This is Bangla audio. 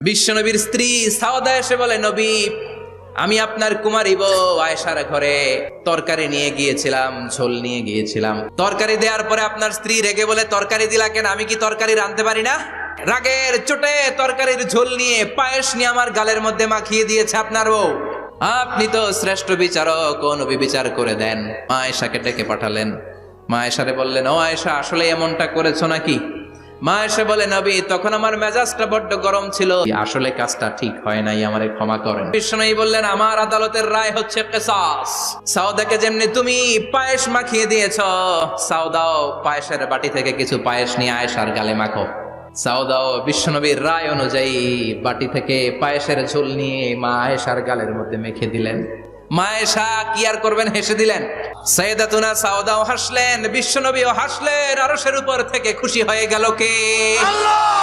বিশ্বনবীর স্ত্রী সাওদা এসে বলে, নবী, আমি আপনার কুমারী বউ আয়েশার ঘরে তরকারি নিয়ে গিয়েছিলাম, ঝোল নিয়ে গিয়েছিলাম। তরকারি দেওয়ার পরে আপনার স্ত্রী রেগে বলে, তরকারি দিলা কেন? আমি কি তরকারি রাঁধতে পারি না? রাগের চোটে তরকারির ঝোল নিয়ে, পায়েস নিয়ে আমার গালের মধ্যে মাখিয়ে দিয়েছে আপনার বউ। আপনি তো শ্রেষ্ঠ বিচারক, ও নবী বিচার করে দেন। মা আয়েশাকে ডেকে পাঠালেন। মা আয়েশারে বললেন, ও আয়েশা, আসলে এমনটা করেছো নাকি? মা এসে বলে, নবী, তখন আমার মেজাজটা বড্ড গরম ছিল, আসলে কাজটা ঠিক হয় নাই, আমারে ক্ষমা করেন। বিশ্বনবী বললেন, আমার আদালতের রায় হচ্ছে কিসাস। সাউদাকে যেমনি তুমি পায়েস মাখিয়ে দিয়েছ, সাউদাও পায়েসের বাটি থেকে কিছু পায়েস নিয়ে আয়েশার গালে মাখো। সাউদাও বিশ্বনবীর রায় অনুযায়ী বাটি থেকে পায়েসের ঝোল নিয়ে মা আয়েশার গালের মধ্যে মেখে দিলেন। মা আয়েশা কি আর করবেন, হেসে দিলেন। সাইয়েদাতুনা সাউদাও হাসলেন, বিশ্বনবীও হাসলেন। আরশের উপর থেকে খুশি হয়ে গেল কে? আল্লাহ।